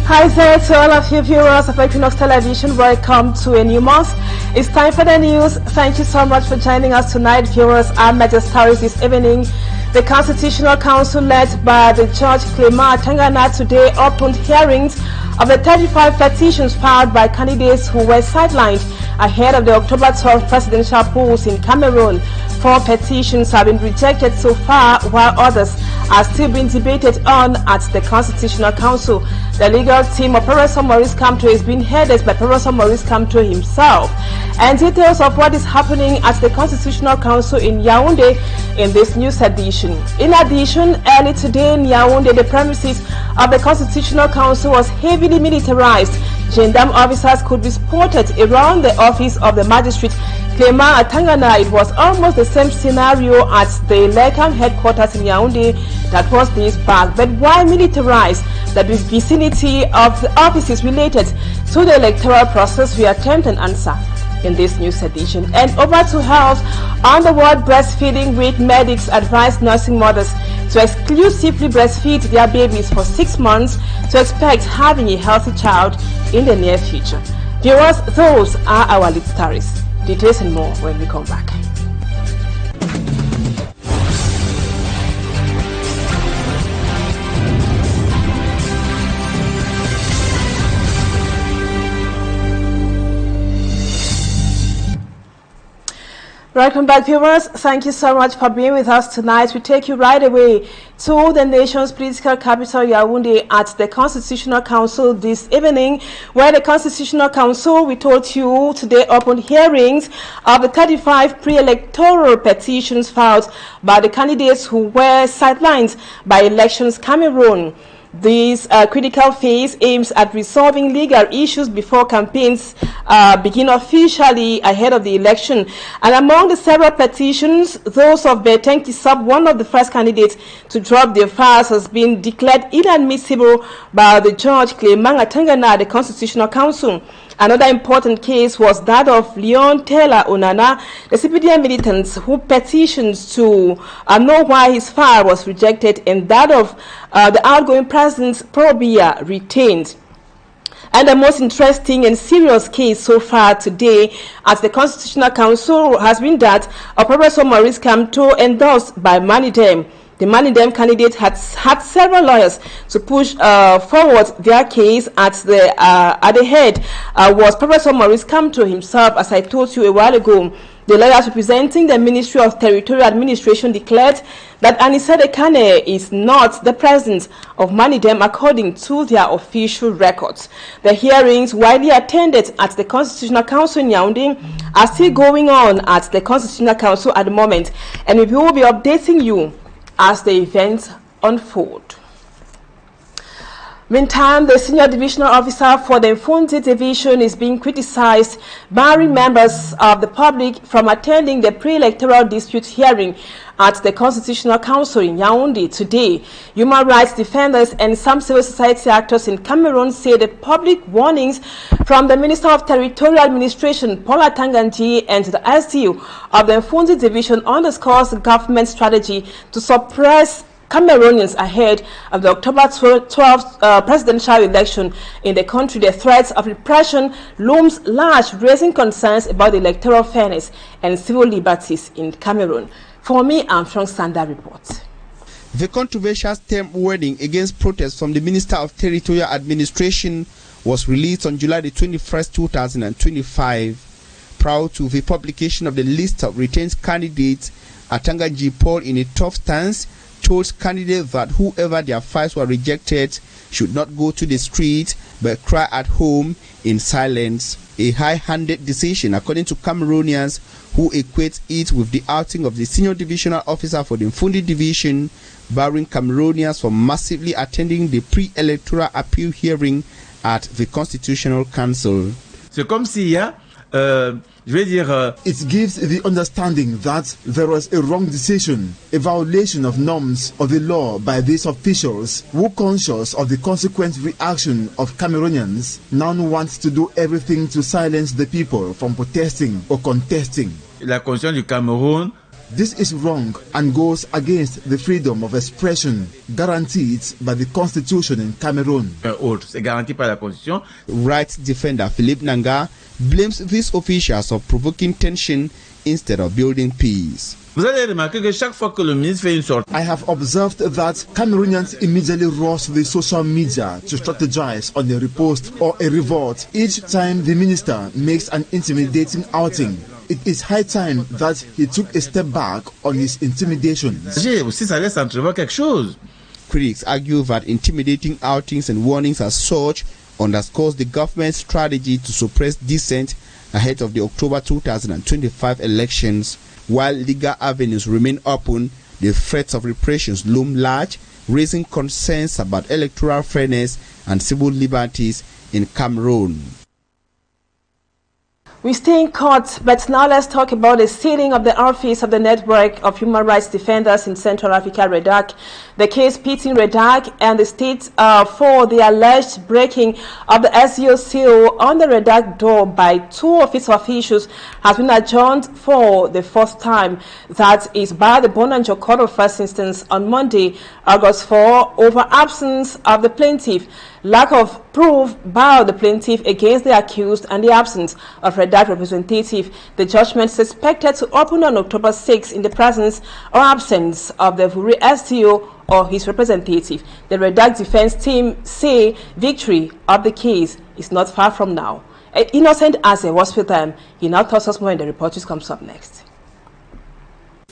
Hi there to all of you viewers of Equinoxe Television. Welcome to a new month. It's time for the news. Thank you so much for joining us tonight, viewers. Our major stories this evening. The Constitutional Council, led by the Judge Clement Tangana, today opened hearings of the 35 petitions filed by candidates who were sidelined ahead of the October 12 presidential polls in Cameroon. 4 petitions have been rejected so far, while others are still being debated on at the Constitutional Council. The legal team of Prof. Maurice Kamto is being headed by Prof. Maurice Kamto himself. And details of what is happening at the Constitutional Council in Yaoundé in this news edition. In addition, early today in Yaoundé, the premises of the Constitutional Council was heavily militarized. Gendarme officers could be spotted around the office of the magistrate Clement Tangana. It was almost the same scenario at the Lekam headquarters in Yaoundé that was days back. But why militarize the vicinity of the offices related to the electoral process? We attempt an answer in this news edition. And over to health. On the word breastfeeding week, medics advise nursing mothers to exclusively breastfeed their babies for 6 months to expect having a healthy child in the near future. Viewers, those are our lead stories. Details and more when we come back. Welcome back, viewers. Thank you so much for being with us tonight. We take you right away to the nation's political capital, Yaoundé, at the Constitutional Council this evening, where the Constitutional Council, we told you today, opened hearings of the 35 pre-electoral petitions filed by the candidates who were sidelined by elections Cameroon. This critical phase aims at resolving legal issues before campaigns begin officially ahead of the election. And among the several petitions, those of Bertenki Sub, one of the first candidates to drop their files, has been declared inadmissible by the Judge Clement Tangana at the Constitutional Council. Another important case was that of Leon Taylor Onana, the CPDM militant who petitioned to know why his file was rejected, and that of the outgoing president Probia retained. And the most interesting and serious case so far today at the Constitutional Council has been that of Prof. Maurice Kamto, endorsed by Manidem. The Manidem candidate had several lawyers to push forward their case. At the head was Professor Maurice Kamto himself, as I told you a while ago. The lawyers representing the Ministry of Territorial Administration declared that Anissa Dekane is not the president of Manidem according to their official records. The hearings, widely attended at the Constitutional Council in Yaoundé, are still going on at the Constitutional Council at the moment, and we will be updating you as the events unfold. Meantime, the senior divisional officer for the Mfundi division is being criticized, barring members of the public from attending the pre-electoral dispute hearing at the Constitutional Council in Yaoundé today. Human rights defenders and some civil society actors in Cameroon say the public warnings from the Minister of Territorial Administration, Paula Tanganji, and the SDU of the Mfundi division underscores the government's strategy to suppress Cameroonians ahead of the October 12th presidential election in the country. The threats of repression looms large, raising concerns about the electoral fairness and civil liberties in Cameroon. For me, Armstrong Sanda reports. The controversial stamp warning against protests from the Minister of Territorial Administration was released on July the 21st, 2025. Prior to the publication of the list of retained candidates, Atanganji Paul, in a tough stance, told candidates that whoever their files were rejected should not go to the street but cry at home in silence. A high-handed decision, according to Cameroonians, who equate it with the outing of the senior divisional officer for the Mfundi division, barring Cameroonians from massively attending the pre-electoral appeal hearing at the Constitutional Council. C'est comme s'il y a it gives the understanding that there was a wrong decision, a violation of norms of the law by these officials who, conscious of the consequent reaction of Cameroonians, now want to do everything to silence the people from protesting or contesting. La Constitution du Cameroun This is wrong and goes against the freedom of expression guaranteed by the Constitution in Cameroon. C'est garanti par la Constitution. Rights defender Philippe Nanga blames these officials of provoking tension instead of building peace. Vous allez remarquer que chaque fois que le ministre fait une sortie, I have observed that Cameroonians immediately rush to the social media to strategize on a riposte or a revolt each time the minister makes an intimidating outing. It is high time that he took a step back on his intimidations. aussi ça laisse entrevoir quelque chose. Critics argue that intimidating outings and warnings as such underscores the government's strategy to suppress dissent ahead of the October 2025 elections. While legal avenues remain open, the threats of repressions loom large, raising concerns about electoral fairness and civil liberties in Cameroon. We stay in court, but now let's talk about the sealing of the office of the Network of Human Rights Defenders in Central Africa, REDAC. The case pitting REDAC and the state for the alleged breaking of the SEO seal on the REDAC door by two office officials has been adjourned for the fourth time. That is by the Bonanjo Court of First Instance on Monday, August 4, over absence of the plaintiff, lack of proof by the plaintiff against the accused, and the absence of REDAC representative. The judgment is expected to open on October 6 in the presence or absence of the Vuri STO or his representative. The REDAC defense team say victory of the case is not far from now. Innocent Ase was with them. He now tells us more in the report which comes up next.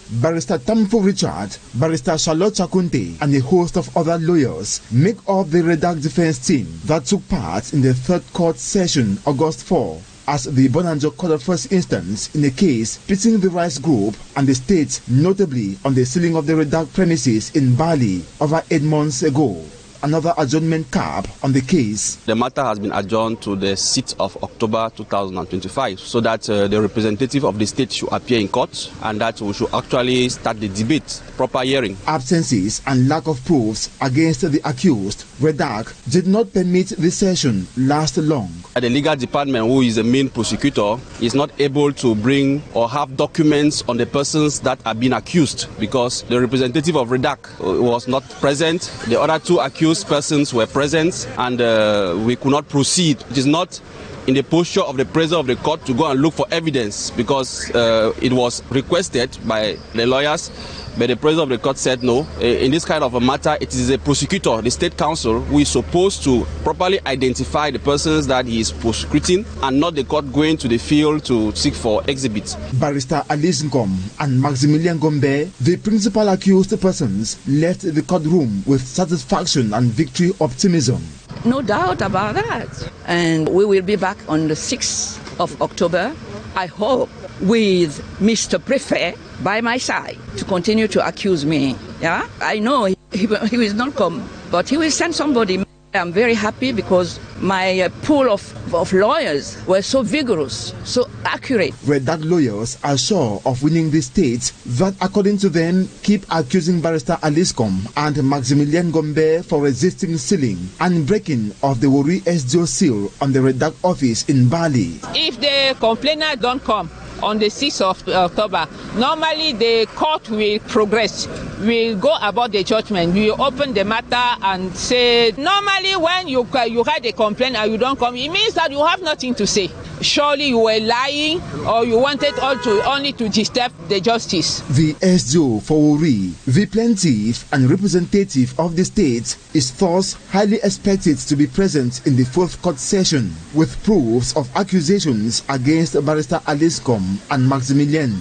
Barrister Tamfo Richard, Barrister Charlotte Chakunte, and a host of other lawyers make up the REDAC defense team that took part in the third court session August 4 as the Bonanjo Court of First Instance in a case pitting the Rights Group and the state, notably on the sealing of the REDAC premises in Bali over 8 months ago. Another adjournment cap on the case. The matter has been adjourned to the 6th of October 2025 so that the representative of the state should appear in court and that we should actually start the debate, proper hearing. Absences and lack of proofs against the accused, REDAC, did not permit the session last long. The legal department, who is the main prosecutor, is not able to bring or have documents on the persons that are being accused because the representative of REDAC was not present. The other two accused persons were present and we could not proceed. It is not in the posture of the president of the court to go and look for evidence because it was requested by the lawyers, but the president of the court said no. In this kind of a matter, it is a prosecutor, the state counsel, who is supposed to properly identify the persons that he is prosecuting and not the court going to the field to seek for exhibits. Barrister Alice Ngom and Maximilian Gombe, the principal accused persons, left the courtroom with satisfaction and victory optimism. No doubt about that. And we will be back on the 6th of October, I hope, with Mr. Prefect by my side to continue to accuse me. Yeah, I know he will not come, but he will send somebody. I'm very happy because my pool of lawyers were so vigorous, so accurate. REDAC lawyers are sure of winning the state that, according to them, keep accusing Barrister Aliscom and Maximilian Gombe for resisting sealing and breaking of the Wori SDO seal on the REDAC office in Bali. If the complainant don't come on the 6th of October, normally the court will progress. We'll go about the judgment. We open the matter and say, normally when you had a complaint and you don't come, it means that you have nothing to say. Surely you were lying or you wanted only to disturb the justice. The SDO for Wori, the plaintiff and representative of the state, is thus highly expected to be present in the fourth court session with proofs of accusations against Barrister Aliscom and Maximilian.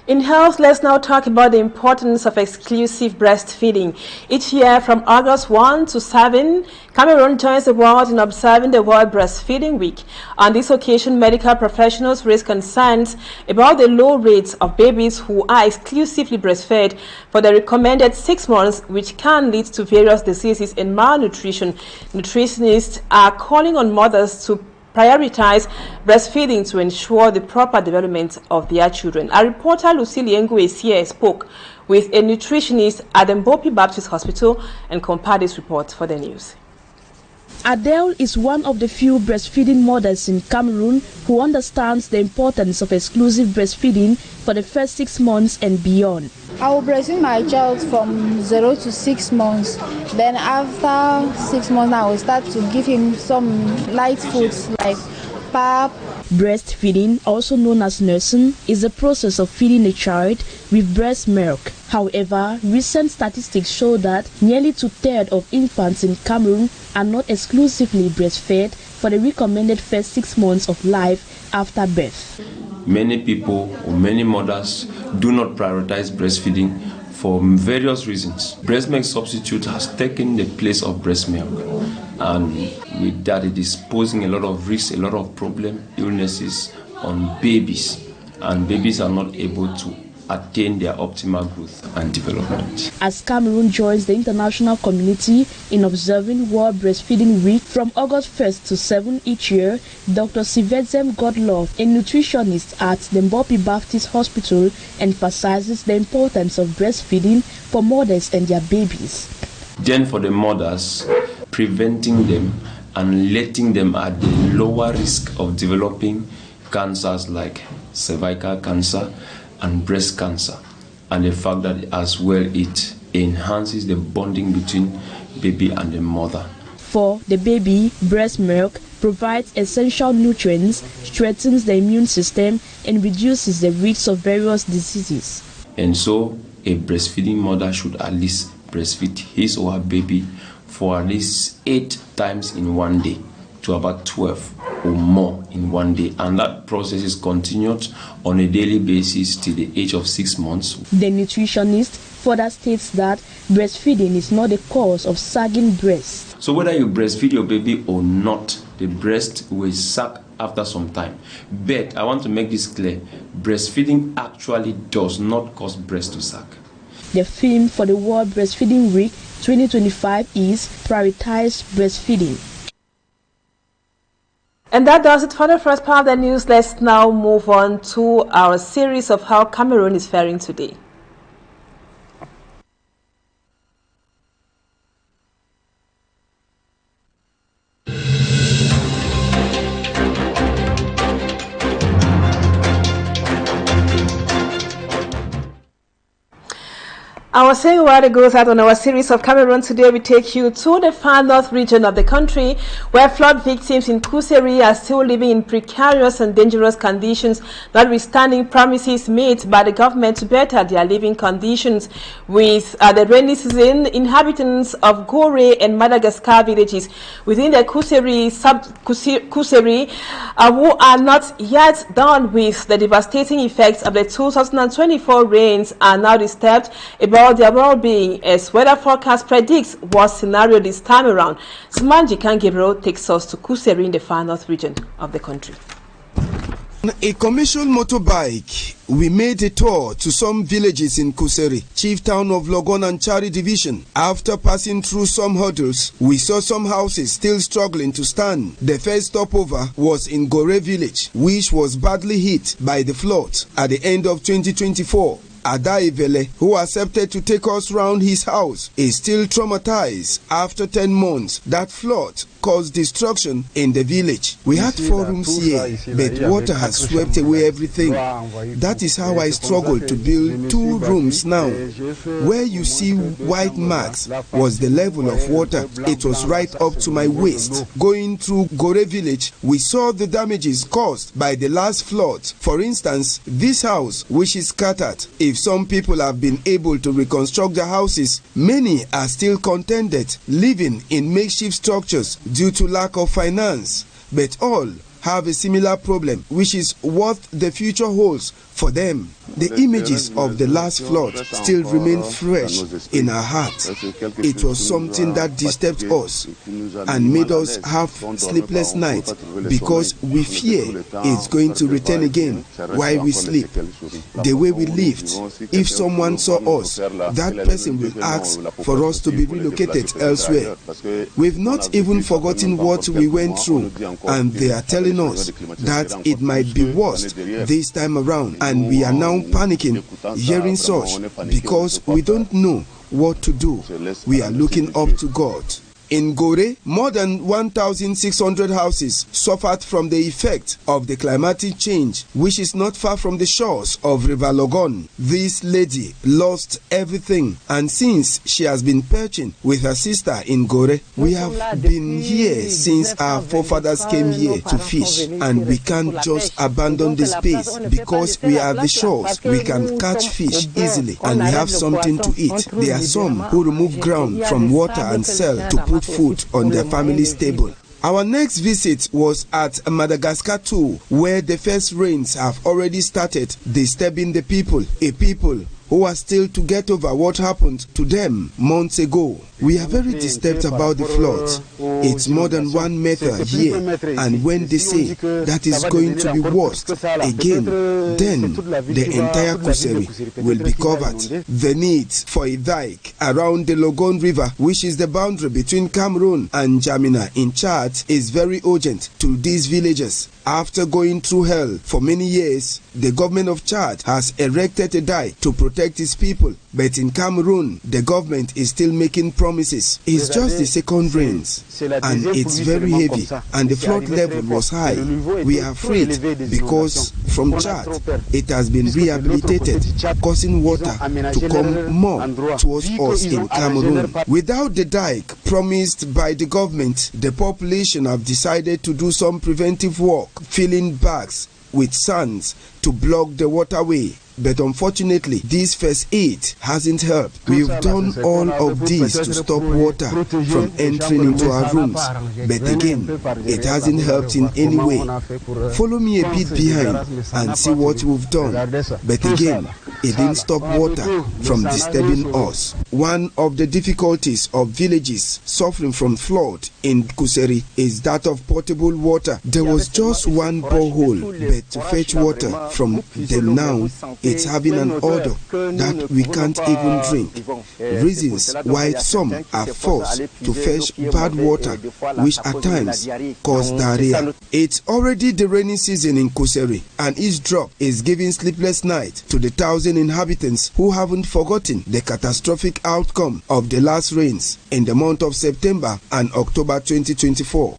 In health, let's now talk about the importance of exclusive breastfeeding. Each year from August 1 to 7, Cameroon joins the world in observing the World Breastfeeding Week. On this occasion, medical professionals raise concerns about the low rates of babies who are exclusively breastfed for the recommended 6 months, which can lead to various diseases and malnutrition. Nutritionists are calling on mothers to prioritize breastfeeding to ensure the proper development of their children. Our reporter Lucille Nguesie spoke with a nutritionist at the Mbopi Baptist Hospital and compared this report for the news. Adele is one of the few breastfeeding mothers in Cameroon who understands the importance of exclusive breastfeeding for the first 6 months and beyond. I will breastfeed my child from 0 to 6 months. Then after 6 months, I will start to give him some light foods like pap. Breastfeeding, also known as nursing, is the process of feeding a child with breast milk. However, recent statistics show that nearly 2/3 of infants in Cameroon are not exclusively breastfed for the recommended first 6 months of life after birth. Many people or many mothers do not prioritize breastfeeding for various reasons. Breast milk substitute has taken the place of breast milk, and with that it is posing a lot of risks, a lot of problems, illnesses on babies, and babies are not able to attain their optimal growth and development. As Cameroon joins the international community in observing World Breastfeeding Week from August 1st to 7th each year, Dr. Sivedzem Godlove, a nutritionist at the Mbopi Baptist Hospital, emphasizes the importance of breastfeeding for mothers and their babies. Then for the mothers, preventing them and letting them at the lower risk of developing cancers like cervical cancer and breast cancer, and the fact that as well it enhances the bonding between baby and the mother. For the baby, breast milk provides essential nutrients, strengthens the immune system, and reduces the risk of various diseases. And so a breastfeeding mother should at least breastfeed his or her baby for at least 8 times in one day to about 12 or more in one day, and that process is continued on a daily basis till the age of 6 months. The nutritionist further states that breastfeeding is not the cause of sagging breasts. So whether you breastfeed your baby or not, the breast will sag after some time. But I want to make this clear, breastfeeding actually does not cause breast to sag. The theme for the World Breastfeeding Week 2025 is Prioritize Breastfeeding. And that does it for the first part of the news. Let's now move on to our series of how Cameroon is faring today. I was saying a while ago that on our series of Cameroon today, we take you to the far north region of the country, where flood victims in Kousseri are still living in precarious and dangerous conditions, notwithstanding promises made by the government to better their living conditions. With the rainy season, inhabitants of Gore and Madagascar villages within the Kousseri who are not yet done with the devastating effects of the 2024 rains are now disturbed about their well-being, as weather forecast predicts worst scenario this time around. Sumanji Gabriel takes us to Kousseri in the far north region of the country. On a commercial motorbike, we made a tour to some villages in Kousseri, chief town of Logon and Chari division. After passing through some hurdles, we saw some houses still struggling to stand. The first stopover was in Gore village, which was badly hit by the flood at the end of 2024. Adaivele, who accepted to take us round his house, is still traumatized after 10 months that flood caused destruction in the village. We had 4 rooms here, but water has swept away everything. That is how I struggled to build 2 rooms now. Where you see white marks was the level of water. It was right up to my waist. Going through Gore village, we saw the damages caused by the last flood. For instance, this house, which is scattered. If some people have been able to reconstruct their houses, many are still contented living in makeshift structures due to lack of finance. But all have a similar problem, which is what the future holds for them. The images of the last flood still remain fresh in our hearts. It was something that disturbed us and made us have sleepless nights because we fear it's going to return again while we sleep. The way we lived, if someone saw us, that person will ask for us to be relocated elsewhere. We've not even forgotten what we went through, and they are telling us that it might be worse this time around, and we are now panicking hearing such because we don't know what to do. We are looking up to God. In Gore, more than 1,600 houses suffered from the effect of the climatic change, which is not far from the shores of River Logon. This lady lost everything, and since she has been perching with her sister in Gore, we have been here since our forefathers came here to fish, and we can't just abandon the space because we are the shores. We can catch fish easily and we have something to eat. There are some who remove ground from water and sell to put food on their family's table. Our next visit was at Madagascar too, where the first rains have already started disturbing the people, a people who are still to get over what happened to them months ago. We are very disturbed about the floods. It's more than 1 meter here, and when they say that is going to be worse again, then the entire Kousseri will be covered. The need for a dike around the Logon River, which is the boundary between Cameroon and Jamina in Chad, is very urgent to these villagers. After going through hell for many years, the government of Chad has erected a dike to protect its people. But in Cameroon, the government is still making promises. It's just the second rains, and it's very heavy, and the flood level was high. We are afraid because from Chad, it has been rehabilitated, causing water to come more towards us in Cameroon. Without the dike promised by the government, the population have decided to do some preventive work, filling bags with sands to block the waterway. But unfortunately, this first aid hasn't helped. We've done all of this to stop water from entering into our rooms. But again, it hasn't helped in any way. Follow me a bit behind and see what we've done. But again, it didn't stop water from disturbing us. One of the difficulties of villages suffering from flood in Kousseri is that of potable water. There was just one borehole, but to fetch water from them now, it's having an odor that we can't even drink. Reasons why some are forced to fetch bad water, which at times cause diarrhea. It's already the rainy season in Kousseri, and each drop is giving sleepless night to the 1,000 inhabitants who haven't forgotten the catastrophic outcome of the last rains in the month of September and October 2024.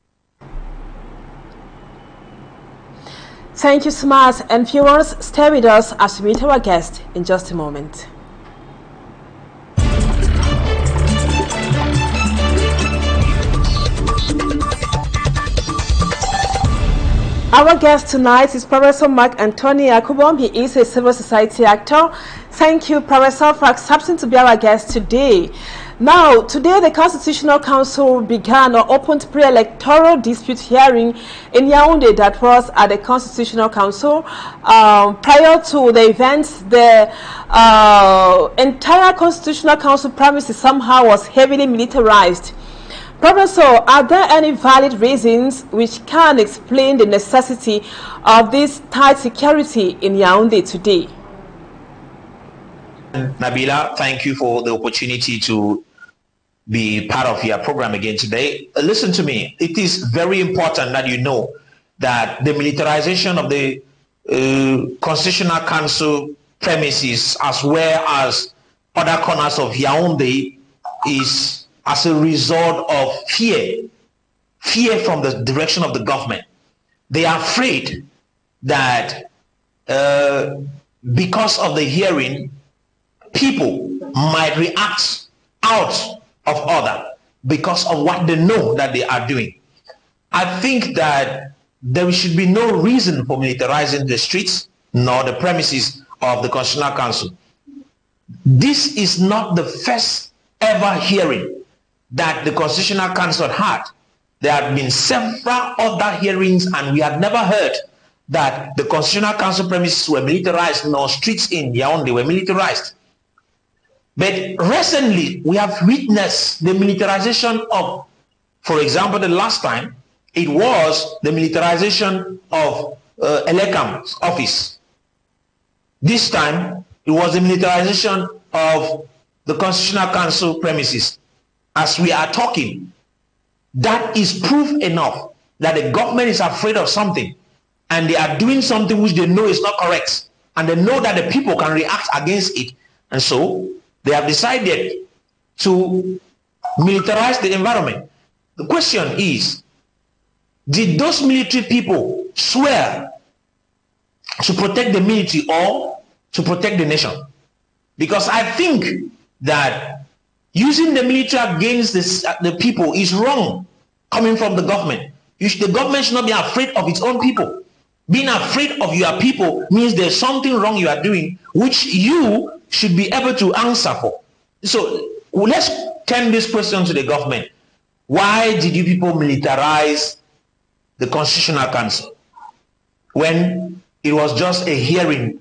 Thank you so much, and viewers, stay with us as we meet our guest in just a moment. Our guest tonight is Professor Mark Anthony Akuhmbom. He is a civil society actor. Thank you, Professor, for accepting to be our guest today. Now, today the Constitutional Council began or opened pre-electoral dispute hearing in Yaoundé that was at the Constitutional Council. Prior to the events, the entire Constitutional Council premises somehow was heavily militarized. Professor, are there any valid reasons which can explain the necessity of this tight security in Yaoundé today? Nabila, thank you for the opportunity to be part of your program again today. Listen to me. It is very important that you know that the militarization of the Constitutional Council premises as well as other corners of Yaoundé is as a result of fear from the direction of the government. They are afraid that because of the hearing, people might react out of order because of what they know that they are doing. I think that there should be no reason for militarizing the streets nor the premises of the Constitutional Council. This is not the first ever hearing that the Constitutional Council had. There have been several other hearings, and we had never heard that the Constitutional Council premises were militarized, nor streets in Yaoundé were militarized. But recently, we have witnessed the militarization of, for example, the last time, it was the militarization of Electoral's office. This time, it was the militarization of the Constitutional Council premises. As we are talking, that is proof enough that the government is afraid of something, and they are doing something which they know is not correct, and they know that the people can react against it, and so they have decided to militarize the environment. The question is, did those military people swear to protect the military or to protect the nation? Because I think that using the military against the people is wrong coming from the government. The government should not be afraid of its own people. Being afraid of your people means there's something wrong you are doing, which you should be able to answer for. So let's turn this question to the government. Why did you people militarize the Constitutional Council when it was just a hearing,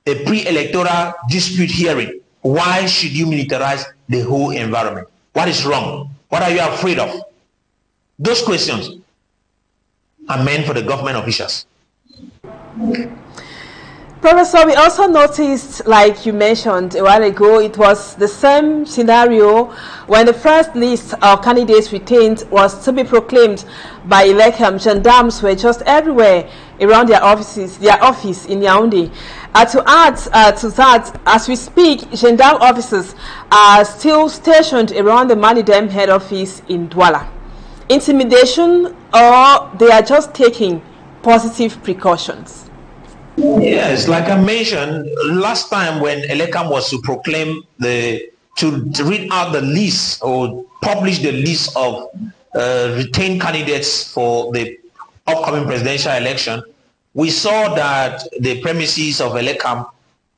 a pre-electoral dispute hearing? Why should you militarize the whole environment? What is wrong? What are you afraid of? Those questions are meant for the government officials. Professor, we also noticed, like you mentioned a while ago, it was the same scenario when the first list of candidates retained was to be proclaimed by Electoral. Gendarmes were just everywhere around their office in Yaoundé. To add to that, as we speak, gendarme officers are still stationed around the Manidem head office in Douala. Intimidation, or they are just taking positive precautions? Yes, like I mentioned last time when Elecam was to proclaim to read out the list or publish the list of retained candidates for the upcoming presidential election, we saw that the premises of Elecam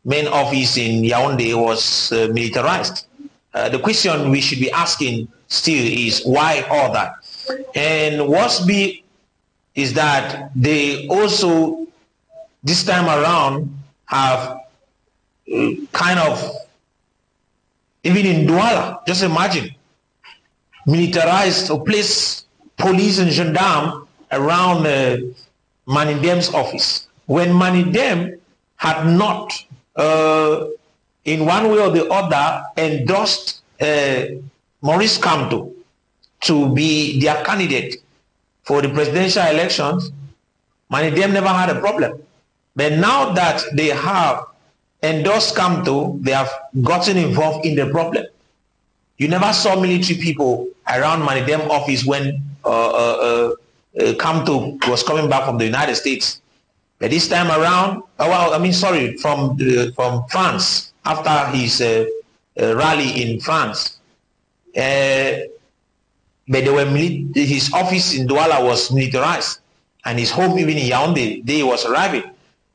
main office in Yaoundé was militarized. The question we should be asking still is why all that? And what's big is that they also this time around have kind of, even in Douala, just imagine, militarized or placed police and gendarme around Manidem's office. When Manidem had not, in one way or the other, endorsed Maurice Kamto to be their candidate for the presidential elections, Manidem never had a problem. But now that they have endorsed Kamto, they have gotten involved in the problem. You never saw military people around Manidem office when Kamto was coming back from the United States. But this time around, from France, after his rally in France, but his office in Douala was militarized, and his home even in Yaoundé, they was arriving.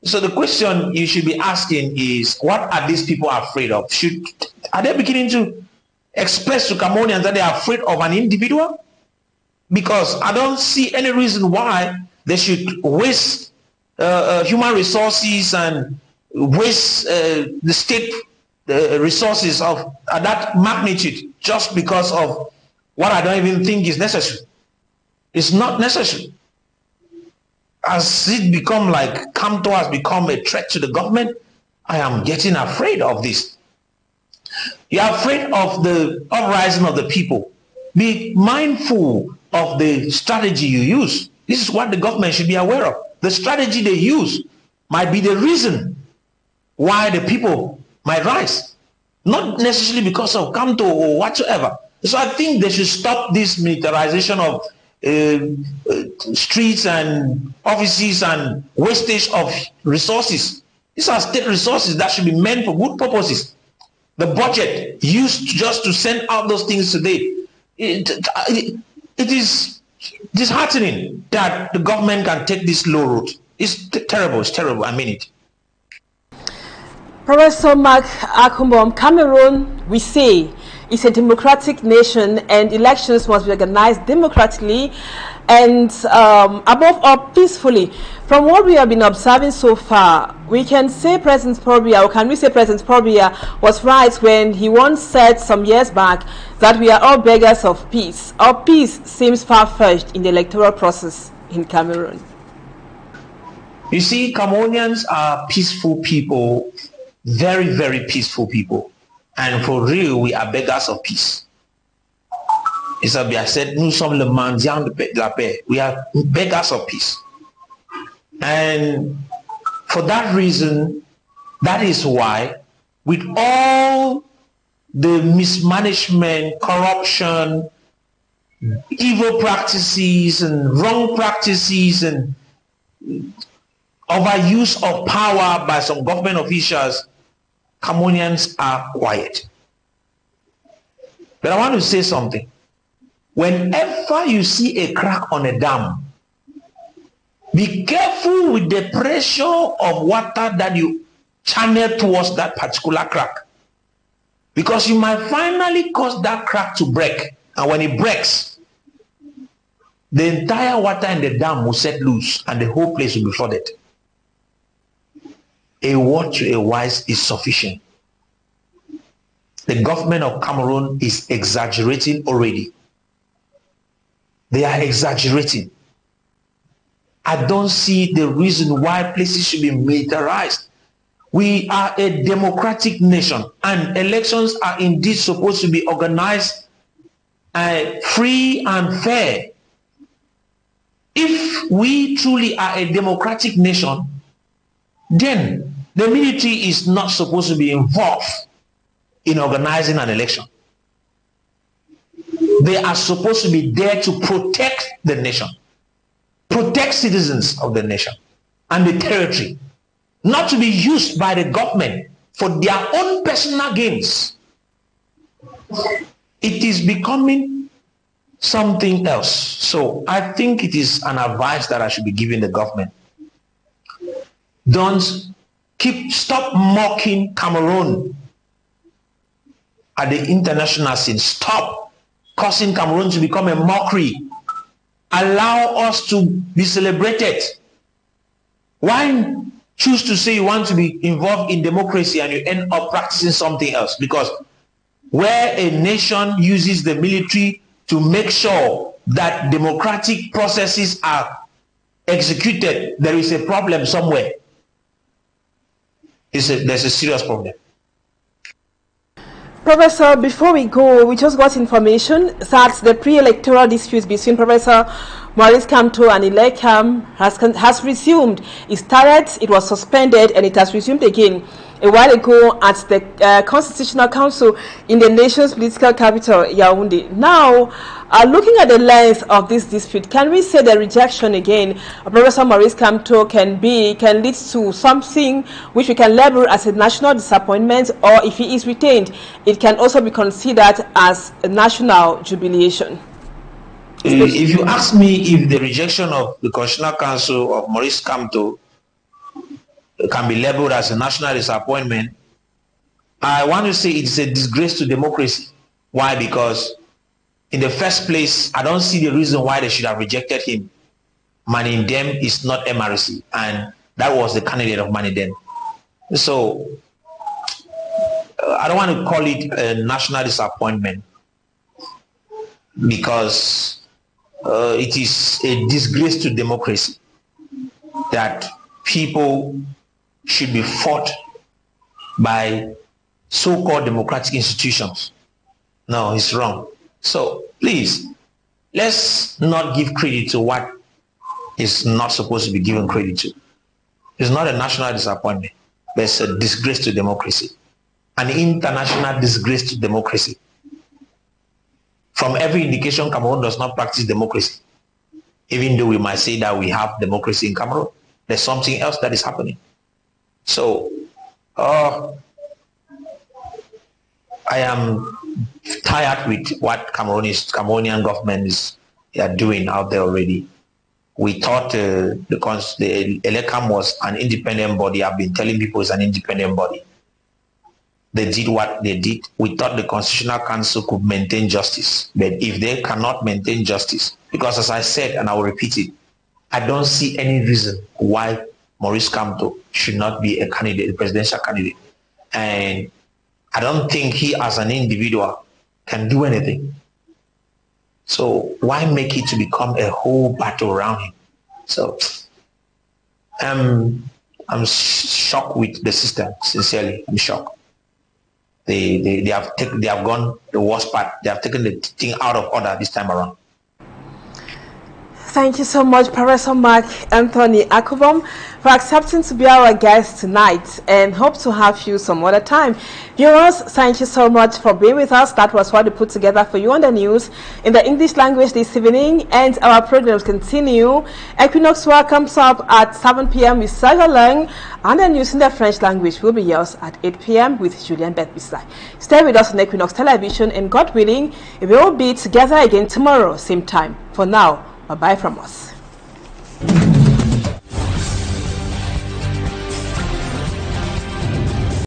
So the question you should be asking is, what are these people afraid of? Are they beginning to express to Cameroonians that they are afraid of an individual? Because I don't see any reason why they should waste human resources and waste the state resources of that magnitude just because of what I don't even think is necessary. It's not necessary. As it become like Kamto has become a threat to the government, I am getting afraid of this. You are afraid of the uprising of the people. Be mindful of the strategy you use. This is what the government should be aware of. The strategy they use might be the reason why the people might rise. Not necessarily because of Kamto or whatsoever. So I think they should stop this militarization of streets and offices and wastage of resources. These are state resources that should be meant for good purposes. The budget used just to send out those things today, it is disheartening that the government can take this low road. It's terrible, I mean it. Professor Mark Akuhmbom, Cameroon, we say, is a democratic nation and elections must be organized democratically and above all peacefully. From what we have been observing so far, we can say President Paul Biya was right when he once said some years back that we are all beggars of peace. Our peace seems far-fetched in the electoral process in Cameroon. You see, Cameroonians are peaceful people, very, very peaceful people. And for real, we are beggars of peace. Isabia said, nous sommes le mendiant de la paix. We are beggars of peace. And for that reason, that is why, with all the mismanagement, corruption, evil practices and wrong practices and overuse of power by some government officials, Cameroonians are quiet. But I want to say something. Whenever you see a crack on a dam, be careful with the pressure of water that you channel towards that particular crack, because you might finally cause that crack to break, and when it breaks, the entire water in the dam will set loose and the whole place will be flooded. A word to a wise is sufficient. The government of Cameroon is exaggerating already. They are exaggerating. I don't see the reason why places should be militarized. We are a democratic nation, and elections are indeed supposed to be organized free and fair. If we truly are a democratic nation, then the military is not supposed to be involved in organizing an election. They are supposed to be there to protect the nation, protect citizens of the nation and the territory, not to be used by the government for their own personal gains. It is becoming something else. So I think it is an advice that I should be giving the government. Stop mocking Cameroon at the international scene. Stop causing Cameroon to become a mockery. Allow us to be celebrated. Why choose to say you want to be involved in democracy and you end up practicing something else? Because where a nation uses the military to make sure that democratic processes are executed, there is a problem somewhere. There's a serious problem. Professor, before we go, we just got information that the pre-electoral dispute between Professor Maurice Kamto and Electoral has resumed. It started, it was suspended, and it has resumed again a while ago at the Constitutional Council in the nation's political capital, Yaoundé. Now, looking at the length of this dispute, can we say the rejection again of Professor Maurice Kamto can lead to something which we can label as a national disappointment, or if he is retained, it can also be considered as a national jubilation? If you ask me if the rejection of the Constitutional Council of Maurice Kamto can be labeled as a national disappointment, I want to say it's a disgrace to democracy. Why? Because in the first place, I don't see the reason why they should have rejected him. Manindem is not MRC, and that was the candidate of Manindem. So I don't want to call it a national disappointment, because it is a disgrace to democracy that people should be fought by so-called democratic institutions. No, it's wrong. So please, let's not give credit to what is not supposed to be given credit to. It's not a national disappointment, but it's a disgrace to democracy, an international disgrace to democracy. From every indication, Cameroon does not practice democracy. Even though we might say that we have democracy in Cameroon, there's something else that is happening. So, I am tired with what Cameroonian government are doing out there already. We thought the Electoral was an independent body. I've been telling people it's an independent body. They did what they did. We thought the Constitutional Council could maintain justice. But if they cannot maintain justice, because as I said, and I will repeat it, I don't see any reason why Maurice Kamto should not be a candidate, a presidential candidate. And I don't think he as an individual can do anything. So why make it to become a whole battle around him? So I'm shocked with the system, sincerely. I'm shocked. They have gone the worst part. They have taken the thing out of order this time around. Thank you so much, Professor Mark Anthony Akuhmbom, for accepting to be our guest tonight, and hope to have you some other time. Viewers, thank you so much for being with us. That was what we put together for you on the news in the English language this evening, and our programs continue. Equinoxe welcomes up at 7 p.m. with Saga Lang, and the news in the French language will be yours at 8 p.m. with Julien Betbisai. Stay with us on Equinoxe Television, and God willing, we will be together again tomorrow, same time. For now, bye-bye from us.